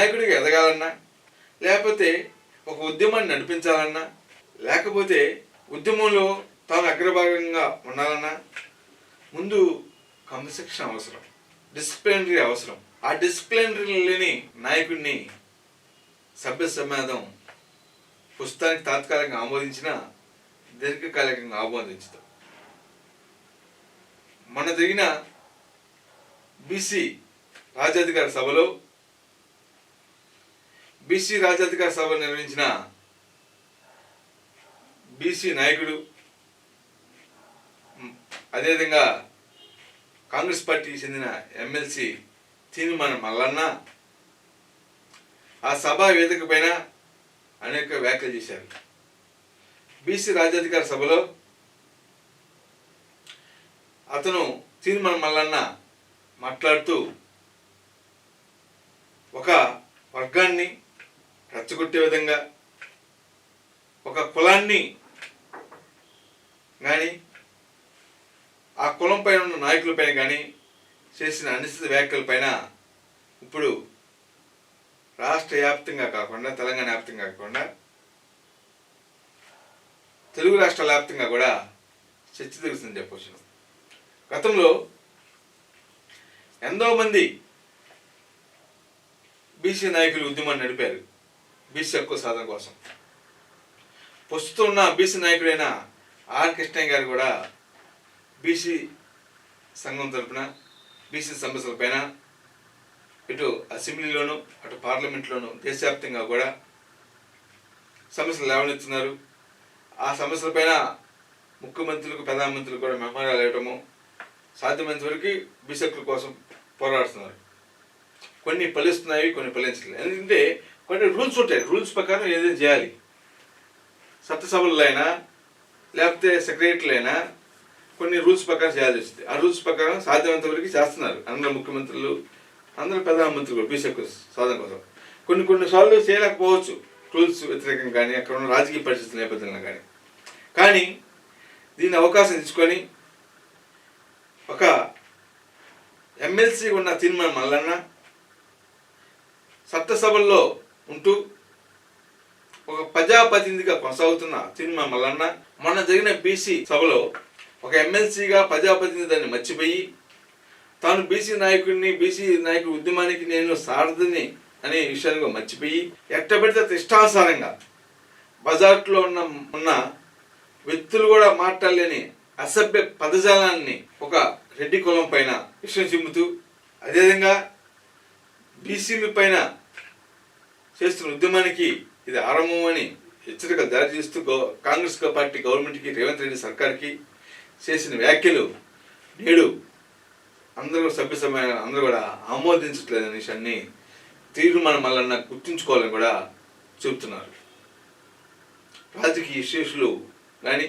నాయకుడిగా ఎదగాలన్నా, లేకపోతే ఒక ఉద్యమాన్ని నడిపించాలన్నా, లేకపోతే ఉద్యమంలో తాను అగ్రభాగంగా ఉండాలన్నా ముందు క్రమశిక్షణ అవసరం, డిసిప్లినరీ అవసరం. ఆ డిసిప్లినరీ లేని నాయకుడిని సభ్య సమాజం పుస్తకానికి తాత్కాలికంగా ఆమోదించిన దీర్ఘకాలికంగా ఆమోదించదు. మన జరిగిన బీసీ రాజ్యాధికార సభలో బీసీ రాజ్యాధికార సభ నిర్వహించిన బీసీ నాయకుడు, అదేవిధంగా కాంగ్రెస్ పార్టీకి చెందిన ఎమ్మెల్సీ తీర్మానం మల్లన్న ఆ సభా వేదిక పైన అనేక వ్యాఖ్యలు చేశారు. బీసీ రాజ్యాధికార సభలో అతను తీర్మానం మల్లన్న మాట్లాడుతూ ఒక వర్గాన్ని రెచ్చగొట్టే విధంగా, ఒక కులాన్ని కానీ ఆ కులం పైన ఉన్న నాయకులపైన కానీ చేసిన అనుచిత వ్యాఖ్యలపైన ఇప్పుడు రాష్ట్ర వ్యాప్తంగా కాకుండా, తెలంగాణ వ్యాప్తంగా కాకుండా, తెలుగు రాష్ట్రాల వ్యాప్తంగా కూడా చర్చ జరుగుతుందని చెప్పవచ్చు. గతంలో ఎంతో మంది బీసీ నాయకులు ఉద్యమాన్ని నడిపారు బీసీ హక్కు సాధన కోసం. ప్రస్తుతం ఉన్న బీసీ నాయకుడైన ఆర్ కృష్ణయ్య గారు కూడా బీసీ సంఘం తరఫున బీసీ సమస్యలపైన ఇటు అసెంబ్లీలోను అటు పార్లమెంట్లోను దేశవ్యాప్తంగా కూడా సమస్యలు లేవనెత్తున్నారు. ఆ సమస్యలపైన ముఖ్యమంత్రులకు, ప్రధానమంత్రులకు కూడా మెమోరాలు ఇవ్వటము, సాధ్యమైనంత వరకు బీసీ హక్కుల కోసం పోరాడుతున్నారు. కొన్ని ఫలిస్తున్నాయి, కొన్ని ఫలించలేదు. ఎందుకంటే కొన్ని రూల్స్ ఉంటాయి. రూల్స్ ప్రకారం ఏదైనా చేయాలి. చట్టసభల్లో అయినా లేకపోతే సెక్రటరీలు అయినా కొన్ని రూల్స్ ప్రకారం చేయాల్సి వస్తుంది. ఆ రూల్స్ ప్రకారం సాధ్యమైనంత వరకు చేస్తున్నారు అందరు ముఖ్యమంత్రులు, అందరు ప్రధానమంత్రులు బీసీ హక్కు సాధన కోసం. కొన్ని సార్లు చేయలేకపోవచ్చు, రూల్స్ వ్యతిరేకంగా కానీ, అక్కడ ఉన్న రాజకీయ పరిస్థితుల నేపథ్యంలో కానీ. కానీ దీన్ని అవకాశం తీసుకొని ఒక ఎమ్మెల్సీ ఉన్న తీర్మానం మల్లన్న చట్టసభల్లో ఉంటూ ఒక ప్రజాప్రతినిధిగా కొనసాగుతున్న తీర్మానం మల్లన్న మొన్న జరిగిన బీసీ సభలో ఒక ఎమ్మెల్సీగా ప్రజాప్రతినిధి దాన్ని మర్చిపోయి తాను బీసీ నాయకుడి ఉద్యమానికి నేను సారథిని అనే విషయాన్ని మర్చిపోయి ఎట్టబెడితే ఇష్టానుసారంగా బజార్లో ఉన్న వ్యక్తులు కూడా మాట్లాడలేని అసభ్య పదజాలాన్ని ఒక రెడ్డి కులం పైన విషయం చిమ్ముతూ, అదేవిధంగా బీసీల పైన చేస్తున్న ఉద్యమానికి ఇది ఆరంభం అని హెచ్చరిక జారీ చేస్తూ కాంగ్రెస్ పార్టీ గవర్నమెంట్కి, రేవంత్ రెడ్డి సర్కార్కి చేసిన వ్యాఖ్యలు నేడు అందరూ సభ్య సమాజం అందరూ కూడా ఆమోదించట్లేదనే విషయాన్ని తీర్మానం మల్లన్న గుర్తుంచుకోవాలని కూడా చెబుతున్నారు. రాజకీయ విశేషులు కానీ,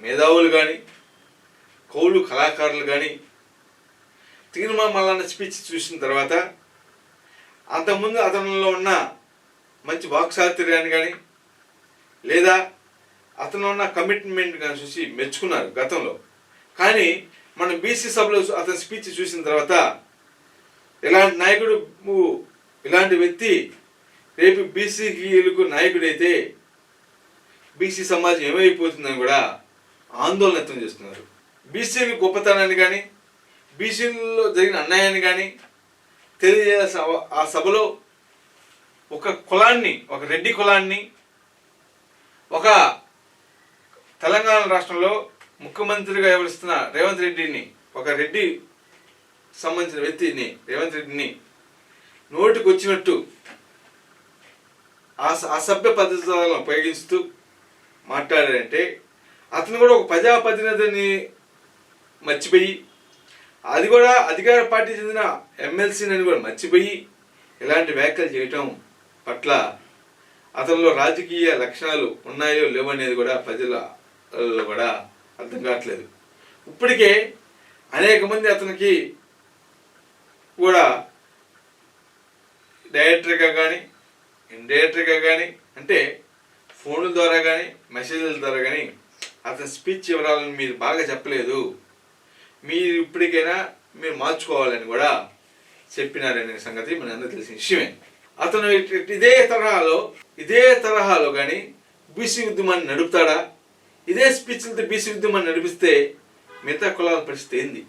మేధావులు కానీ, కౌలు కళాకారులు కానీ తీర్మానం మల్లన్న స్పీచ్ చూసిన తర్వాత అంతకుముందు అతనిలో ఉన్న మంచి వాక్చాతుర్యాన్ని కానీ లేదా అతను ఉన్న కమిట్మెంట్ కానీ చూసి మెచ్చుకున్నారు గతంలో. కానీ మన బీసీ సభలో అతని స్పీచ్ చూసిన తర్వాత ఇలాంటి నాయకుడు, ఇలాంటి వ్యక్తి రేపు బీసీలకు నాయకుడైతే బీసీ సమాజం ఏమైపోతుందని కూడా ఆందోళన వ్యక్తం చేస్తున్నారు. బీసీల గొప్పతనాన్ని కానీ, బీసీలలో జరిగిన అన్యాయాన్ని కానీ తెలియజేయాల్సిన ఆ సభలో ఒక కులాన్ని, ఒక రెడ్డి కులాన్ని, ఒక తెలంగాణ రాష్ట్రంలో ముఖ్యమంత్రిగా వ్యవహరిస్తున్న రేవంత్ రెడ్డిని, ఒక రెడ్డి సంబంధించిన వ్యక్తిని రేవంత్ రెడ్డిని నోటికి వచ్చినట్టు అసభ్య పద్ధతులను ఉపయోగిస్తూ మాట్లాడారంటే అతను కూడా ఒక ప్రజాప్రతినిధిని మర్చిపోయి, అది కూడా అధికార పార్టీ చెందిన ఎమ్మెల్సీని కూడా మర్చిపోయి ఇలాంటి వ్యాఖ్యలు చేయటం పట్ల అతనిలో రాజకీయ లక్షణాలు ఉన్నాయో లేవో అనేది కూడా ప్రజలలో కూడా అర్థం కావట్లేదు. ఇప్పటికే అనేక మంది అతనికి కూడా డైరెక్టర్గా కానీ, ఇండైరెక్టర్గా కానీ, అంటే ఫోన్ల ద్వారా కానీ, మెసేజ్ల ద్వారా కానీ అతని స్పీచ్ వివరాలను మీరు బాగా చెప్పలేదు, మీరు ఇప్పటికైనా మీరు మార్చుకోవాలని కూడా చెప్పినారనే సంగతి మనందరూ తెలిసిన విషయమే. అతను ఇదే తరహాలో కానీ బీసీ ఉద్యమాన్ని నడుపుతాడా? ఇదే స్పీచ్లతో బీసీ ఉద్యమాన్ని నడిపిస్తే మిగతా కులాల పరిస్థితి ఏంది?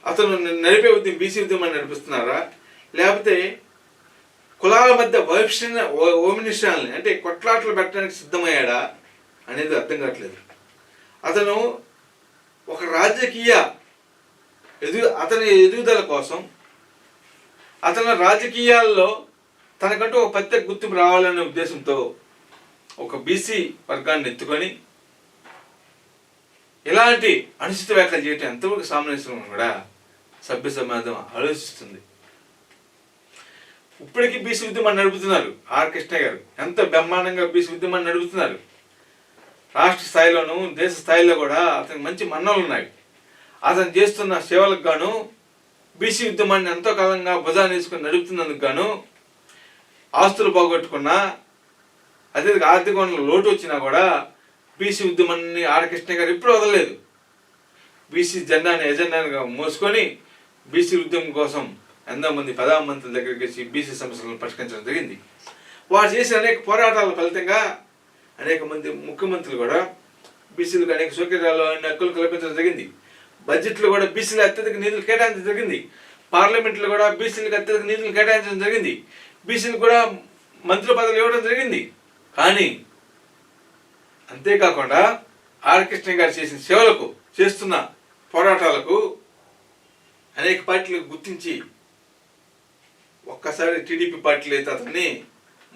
అతను నడిపే బీసీ ఉద్యమాన్ని నడిపిస్తున్నారా, లేకపోతే కులాల మధ్య ఓమినిషాలని అంటే కొట్లాటలు పెట్టడానికి సిద్ధమయ్యాడా అనేది అర్థం కావట్లేదు. అతను ఒక రాజకీయ అతని ఎదుగుదల కోసం, అతని రాజకీయాల్లో తనకంటూ ఒక ప్రత్యేక గుర్తింపు రావాలనే ఉద్దేశంతో ఒక బీసీ వర్గాన్ని ఎత్తుకొని ఇలాంటి అనుచిత వ్యాఖ్యలు చేయటం ఎంతవరకు సామరస్యం కూడా సభ్య సమాజం ఆలోచిస్తుంది. ఇప్పటికీ బీసీ ఉద్యమాన్ని నడుపుతున్నారు. ఆర్ కృష్ణ గారు ఎంత బ్రహ్మాండంగా బీసీ ఉద్యమాన్ని నడుపుతున్నారు. రాష్ట్ర స్థాయిలోనూ దేశ స్థాయిలో కూడా అతనికి మంచి మన్ననలు ఉన్నాయి. అతను చేస్తున్న సేవలకు గాను, బీసీ ఉద్యమాన్ని ఎంతో కాలంగా భుజాన్ని వేసుకుని నడుపుతున్నందుకు గాను ఆస్తులు పోగొట్టుకున్నా, అదే ఆర్థిక వనరులు లోటు వచ్చినా కూడా బీసీ ఉద్యమాన్ని ఆర్ కృష్ణ గారు ఎప్పుడూ వదలలేదు. బీసీ జెండాని ఎజెండాగా మోసుకొని బీసీ ఉద్యమం కోసం ఎంతోమంది ప్రధానమంత్రుల దగ్గరికి వచ్చి బీసీ సమస్యలను పరిష్కరించడం జరిగింది. వారు చేసిన అనేక పోరాటాల ఫలితంగా అనేక మంది ముఖ్యమంత్రులు కూడా బీసీలకు అనేక సౌకర్యాలు హక్కులు కల్పించడం జరిగింది. బడ్జెట్లో కూడా బీసీలు అత్యధిక నిధులు కేటాయించడం జరిగింది. పార్లమెంట్లో కూడా బీసీలకు అత్యధిక నిధులు కేటాయించడం జరిగింది. బీసీలకు కూడా మంత్రి పదవులు ఇవ్వడం జరిగింది. కానీ అంతేకాకుండా ఆర్ కృష్ణ గారు చేసిన సేవలకు, చేస్తున్న పోరాటాలకు అనేక పార్టీలకు గుర్తించి ఒక్కసారి టీడీపీ పార్టీలు అయితే అతన్ని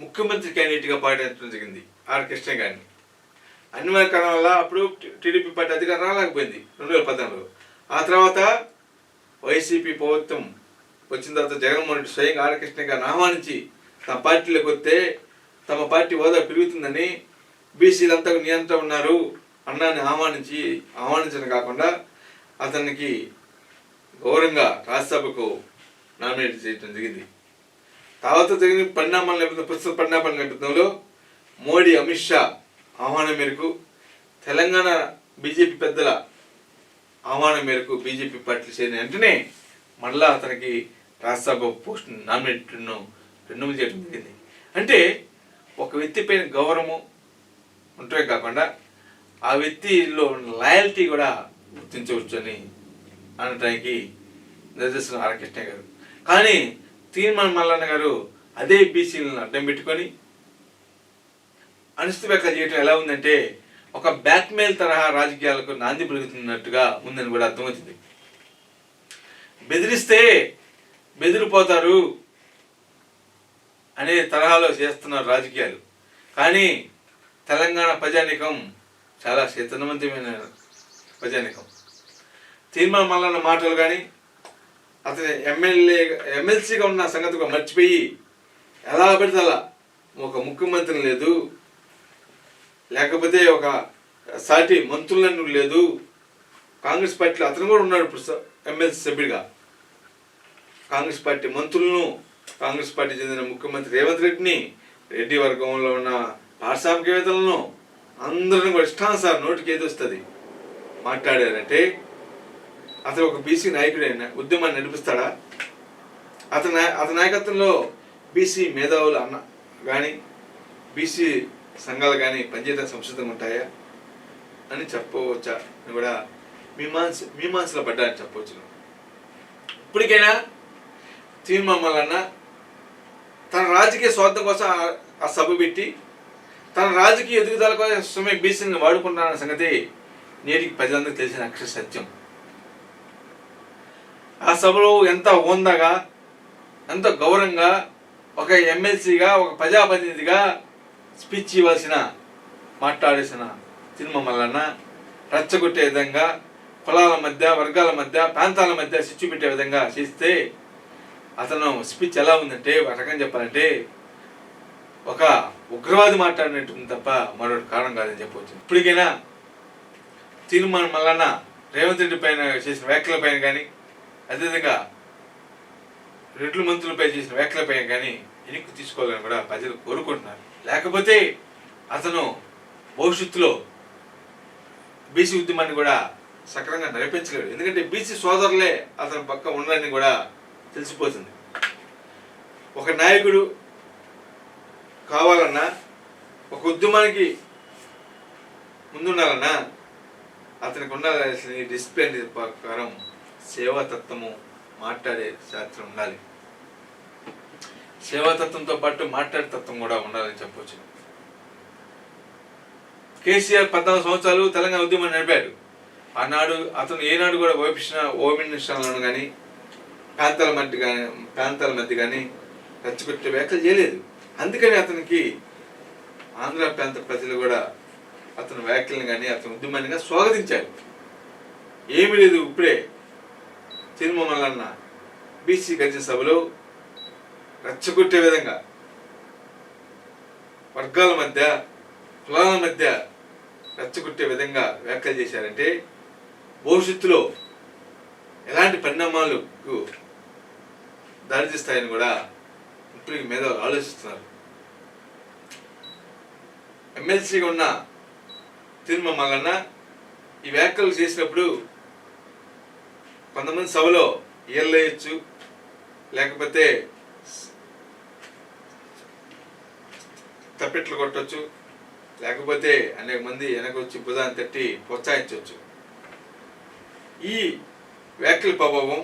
ముఖ్యమంత్రి క్యాండిడేట్గా పాటించడం జరిగింది ఆర్ కృష్ణ గారిని. అనివార్య కారణం వల్ల అప్పుడు టీడీపీ పార్టీ అధికారం రాలేకపోయింది 2014లో. ఆ తర్వాత వైసీపీ ప్రభుత్వం వచ్చిన తర్వాత జగన్మోహన్ రెడ్డి స్వయంగా ఆర్ కృష్ణ గారిని ఆహ్వానించి తమ పార్టీలోకి వస్తే తమ పార్టీ హోదా పెరుగుతుందని, బీసీలంతా నియంత్రణ ఉన్నారు అన్నాన్ని ఆహ్వానించడం కాకుండా అతనికి గౌరవంగా రాజ్యసభకు నామినేట్ చేయడం జరిగింది. తర్వాత జరిగిన ప్రస్తుత పరిణామాల నేపథ్యంలో మోడీ, అమిత్ షా ఆహ్వానం మేరకు, తెలంగాణ బీజేపీ పెద్దల ఆహ్వానం మేరకు బీజేపీ పార్టీలు చేరిన వెంటనే మళ్ళా అతనికి రాజ్యసభ పోస్ట్ నామినేట్ను రెన్యువల్ చేయడం జరిగింది. అంటే ఒక వ్యక్తి పైన గౌరవము ఉంటమే కాకుండా ఆ వ్యక్తిలో లాయల్టీ కూడా గుర్తించవచ్చు అని అనడానికి నిదర్శనం ఆర్ కృష్ణ గారు. కానీ తీర్మాన మల్లన్న గారు అదే బీసీలను అడ్డం పెట్టుకొని అనుచిత వ్యాఖ్యలు చేయటం ఎలా ఉందంటే ఒక బ్లాక్మెయిల్ తరహా రాజకీయాలకు నాంది పలుకుతున్నట్టుగా ఉందని కూడా అర్థమవుతుంది. బెదిరిస్తే బెదిరిపోతారు అనే తరహాలో చేస్తున్నారు రాజకీయాలు. కానీ తెలంగాణ ప్రజానీకం చాలా చైతన్యవంతమైన ప్రజానీకం. తీర్మాన మల్లన్న మాటలు కానీ, అతని ఎమ్మెల్సీగా ఉన్న సంగతి కూడా మర్చిపోయి ఎలా పెడితే అలా ఒక ముఖ్యమంత్రి లేదు, లేకపోతే ఒక సాటి మంత్రులను లేదు, కాంగ్రెస్ పార్టీలో అతను కూడా ఉన్నాడు ఇప్పుడు ఎమ్మెల్సీ సభ్యుడిగా. కాంగ్రెస్ పార్టీ మంత్రులను, కాంగ్రెస్ పార్టీ చెందిన ముఖ్యమంత్రి రేవంత్ రెడ్డిని, రెడ్డి వర్గంలో ఉన్న పారిశ్రామికవేత్తలను అందరిని కూడా ఇష్టానుసారం నోటికి ఏది వస్తుంది మాట్లాడారంటే అతను ఒక బీసీ నాయకుడైనా ఉద్యమాన్ని నడిపిస్తాడా? అతని నాయకత్వంలో బీసీ మేధావులు కానీ బీసీ సంఘాలు కానీ పనిచేయడానికి సంసిద్ధంగా ఉంటాయా అని చెప్పవచ్చా అని కూడా మీమాంసలో పడ్డారని చెప్పవచ్చు. ఇప్పటికైనా తీర్మాన మల్లన్న తన రాజకీయ స్వార్థం కోసం ఆ సభ పెట్టి తన రాజకీయ ఎదుగుదల కోసమే బీసీని వాడుకుంటానన్న సంగతి నేటికి ప్రజలందరికీ తెలిసిన అక్షర సత్యం. ఆ సభలో ఎంత హోందాగా, ఎంత గౌరవంగా ఒక ఎమ్మెల్సీగా, ఒక ప్రజాప్రతినిధిగా స్పీచ్ ఇవ్వాల్సిన మాట్లాడేసిన తీర్మాన మల్లన్న రెచ్చగొట్టే విధంగా, కులాల మధ్య, వర్గాల మధ్య, ప్రాంతాల మధ్య చిచ్చు పెట్టే విధంగా చేస్తే అతను స్పీచ్ ఎలా ఉందంటే ఒక రకం చెప్పాలంటే ఒక ఉగ్రవాది మాట్లాడినట్టుంది తప్ప మరొకటి కారణం కాదని చెప్పవచ్చు. ఇప్పటికైనా తీర్మాన మల్లన్న రేవంత్ రెడ్డి పైన చేసిన వ్యాఖ్యల పైన కానీ, అదేవిధంగా రెడ్ల మంత్రులపై చేసిన వ్యాఖ్యలపైన కానీ వెనక్కి తీసుకోవాలని కూడా ప్రజలు కోరుకుంటున్నారు. లేకపోతే అతను భవిష్యత్తులో బీసీ ఉద్యమాన్ని కూడా సక్రమంగా నడిపించలేడు. ఎందుకంటే బీసీ సోదరులే అతని పక్క ఉండరని కూడా తెలిసిపోతుంది. ఒక నాయకుడు కావాలన్నా, ఒక ఉద్యమానికి ముందుండాలన్నా అతనికి ఉండాల్సిన డిసిప్లిన్ ప్రకారం సేవాతత్వము, మాట్లాడే శాస్త్రం ఉండాలి. సేవాతత్వంతో పాటు మాట్లాడే తత్వం కూడా ఉండాలని చెప్పవచ్చు. కేసీఆర్ 14 సంవత్సరాలు తెలంగాణ ఉద్యమాన్ని నడిపాడు. ఆనాడు అతను ఏనాడు కూడా ఓమినిస్టర్లను కానీ ప్రాంతాల మధ్య కానీ రెచ్చగొట్టే వ్యాఖ్యలు చేయలేదు. అందుకని అతనికి ఆంధ్ర ప్రాంత ప్రజలు కూడా అతని వ్యాఖ్యలను కానీ అతని ఉద్యమాన్ని స్వాగతించారు. ఏమీ లేదు, ఇప్పుడే తిరుమల మల్లన్న బీసీ గర్జన సభలో రెచ్చగొట్టే విధంగా వర్గాల మధ్య, కులాల మధ్య రెచ్చగొట్టే విధంగా వ్యాఖ్యలు చేశారంటే భవిష్యత్తులో ఎలాంటి పరిణామాలకు దారితీస్తాయని కూడా ఇప్పుడు మీద ఆలోచిస్తున్నారు. ఎమ్మెల్సీగా ఉన్న తిరుమల మల్లన్న ఈ వ్యాఖ్యలు చేసినప్పుడు కొంతమంది సభలో ఏళ్ళేయచ్చు, లేకపోతే తప్పెట్లు కొట్టచ్చు, లేకపోతే అనేక మంది వెనకొచ్చి భుజాన్ని తట్టి ప్రోత్సహించవచ్చు. ఈ వ్యాఖ్యల ప్రభావం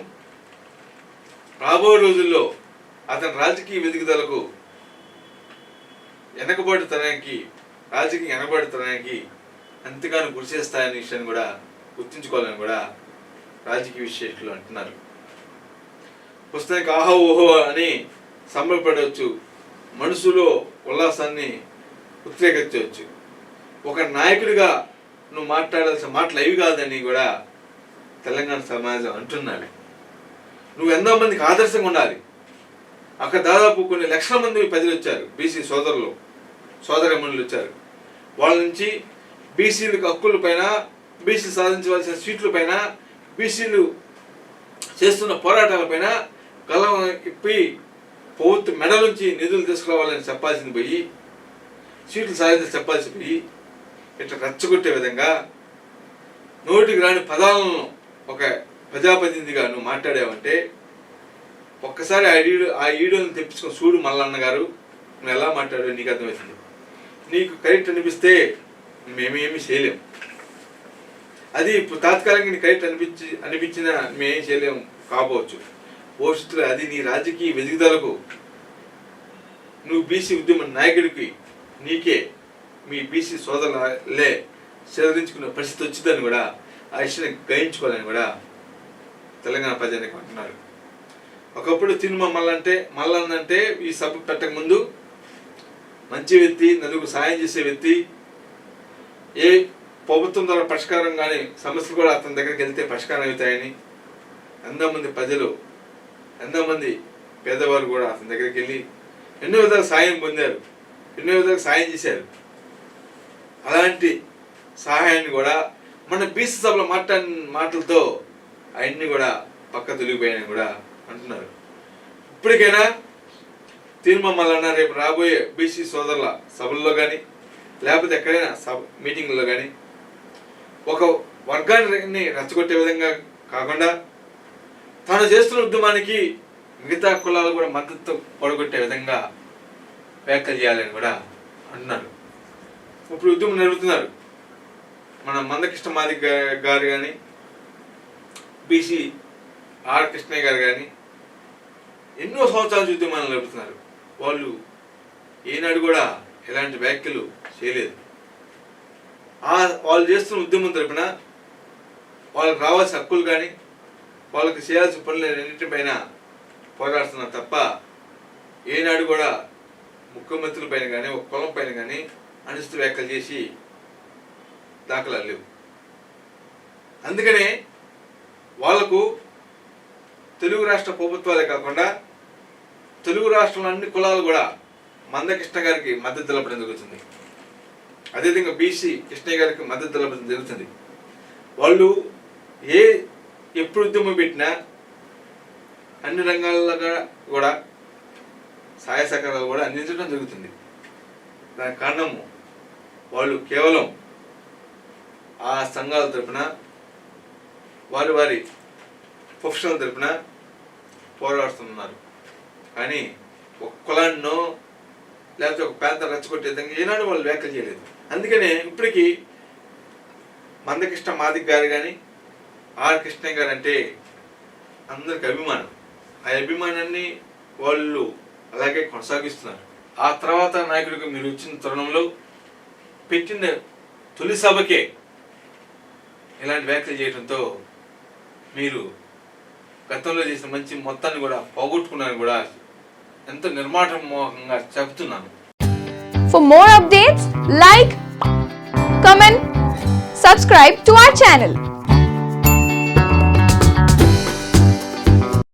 రాబోయే రోజుల్లో అతని రాజకీయ వెతుకుదలకు రాజకీయ వెనకబడుతనానికి ఎంతగానో గురి చేస్తాయనే విషయాన్ని కూడా గుర్తుంచుకోవాలని కూడా రాజకీయ విశ్లేషకులు అంటున్నారు. పుస్తకానికి ఆహో ఓహో అని సంబరపడవచ్చు, మనసులో ఉల్లాసాన్ని ఉద్రేకించవచ్చు. ఒక నాయకుడిగా నువ్వు మాట్లాడాల్సిన మాటలు అవి కాదని కూడా తెలంగాణ సమాజం అంటున్నాడు. నువ్వు ఎంతో మందికి ఆదర్శంగా ఉండాలి. అక్కడ దాదాపు కొన్ని లక్షల మంది ప్రజలు వచ్చారు, బీసీ సోదరమణులు వచ్చారు. వాళ్ళ నుంచి బీసీలకు హక్కుల పైన, బీసీ సాధించవలసిన సీట్ల పైన, బీసీలు చేస్తున్న పోరాటాలపైన గలం ఇప్పి ప్రభుత్వ మెడ నుంచి నిధులు తీసుకురావాలని చెప్పాల్సింది పోయి, సీట్లు సాధించి చెప్పాల్సి పోయి ఇట్లా రెచ్చగొట్టే విధంగా నోటికి రాని పదాలను ఒక ప్రజాప్రతినిధిగా నువ్వు మాట్లాడావంటే ఒక్కసారి ఆ వీడియోని తెప్పించుకొని చూడు మల్లన్న గారు, నువ్వు ఎలా మాట్లాడావు నీకు అర్థమవుతుంది. నీకు కరెక్ట్ అనిపిస్తే మేమేమి చేయలేం. అది ఇప్పుడు తాత్కాలికంగా నీ కరెక్ట్ అనిపించినా మేమేం చేయలేము కాబోవచ్చు. భవిష్యత్తులో అది నీ రాజకీయ వెతుకుదలకు, నువ్వు బీసీ ఉద్యమ నాయకుడికి నీకే మీ బీసీ సోదరులే సేదరించుకునే పరిస్థితి వచ్చిందని కూడా ఆ విషయాన్ని గ్రహించుకోవాలని కూడా తెలంగాణ ప్రజానికి అంటున్నారు. ఒకప్పుడు తిరుమల మల్లన్న అంటే ఈ సభ పెట్టక ముందు మంచి వ్యక్తి, నలుగురు సాయం చేసే వ్యక్తి, ఏ ప్రభుత్వం ద్వారా పరిష్కారం కానీ సమస్యలు కూడా అతని దగ్గరికి వెళ్తే పరిష్కారం అవుతాయని ఎంతోమంది ప్రజలు, ఎంతోమంది పేదవారు కూడా అతని దగ్గరికి వెళ్ళి ఎన్నో విధాలు సాయం పొందారు, ఎన్నో విధాలు సాయం చేశారు. అలాంటి సహాయాన్ని కూడా మన బీసీ సభలో మాటలతో అవన్నీ కూడా పక్క తొలిగిపోయాయని కూడా అంటున్నారు. ఇప్పటికైనా తిరుమల మల్లన్న రేపు రాబోయే బీసీ సోదరుల సభల్లో కానీ లేకపోతే ఎక్కడైనా మీటింగ్లో కానీ ఒక వర్గాన్ని రెచ్చగొట్టే విధంగా కాకుండా తాను చేస్తున్న ఉద్యమానికి మిగతా కులాలు కూడా మద్దతు పొడగొట్టే విధంగా వ్యాఖ్యలు చేయాలని కూడా అంటున్నారు. ఇప్పుడు ఉద్యమం నడుపుతున్నారు. మన మందకృష్ణ మాదిగ గారు కానీ, బీసీ ఆర్ కృష్ణయ్య గారు కానీ ఎన్నో సంవత్సరాల ఉద్యమాలు నడుపుతున్నారు. వాళ్ళు ఏనాడు కూడా ఎలాంటి వ్యాఖ్యలు చేయలేదు. వాళ్ళు చేస్తున్న ఉద్యమం తరపున వాళ్ళకి రావాల్సిన హక్కులు కానీ, వాళ్ళకి చేయాల్సిన పనులన్నింటిపైన పోరాడుతున్నారు తప్ప ఏనాడు కూడా ముఖ్యమంత్రుల పైన కానీ, ఒక కులం పైన కానీ అనుచిత వ్యాఖ్యలు చేసి దాఖలాలు లేవు. అందుకనే వాళ్లకు తెలుగు రాష్ట్ర ప్రభుత్వాలే కాకుండా తెలుగు రాష్ట్రంలో అన్ని కులాలు కూడా మందకృష్ణ గారికి మద్దతు తెలపడం జరుగుతుంది. అదేవిధంగా బీసీ కృష్ణయ్య గారికి మద్దతు తెలపడం జరుగుతుంది. వాళ్ళు ఎప్పుడు ఉద్యమం పెట్టినా అన్ని రంగాల్లో కూడా సహాయ సహకారాలు కూడా అందించడం జరుగుతుంది. దానికి కారణము వాళ్ళు కేవలం ఆ సంఘాల తరపున, వారి ప్రొఫెషనల్ తరపున పోరాడుతున్నారు. కానీ ఒక కులాన్నో లేకపోతే ఒక పేద రెచ్చగొట్టే విధంగా ఏనాడు వాళ్ళు వ్యాఖ్యలు చేయలేదు. అందుకనే ఇప్పటికీ మందకృష్ణ మాదిక్ గారు కానీ ఆర్ కృష్ణ గారు అంటే అందరికి అభిమానం. ఆ అభిమానాన్ని వాళ్ళు అలాగే కొనసాగిస్తున్నారు. ఆ తర్వాత నాయకుడికి మీరు వచ్చిన తరుణంలో పెట్టిన తొలి సభకే ఇలాంటి వ్యాఖ్యలు చేయడంతో మీరు గతంలో చేసిన మంచి మొత్తాన్ని కూడా పోగొట్టుకున్నారని కూడా ఎంతో నిర్మాణంగా చెప్తున్నాను. For more updates, like, comment, subscribe to our channel.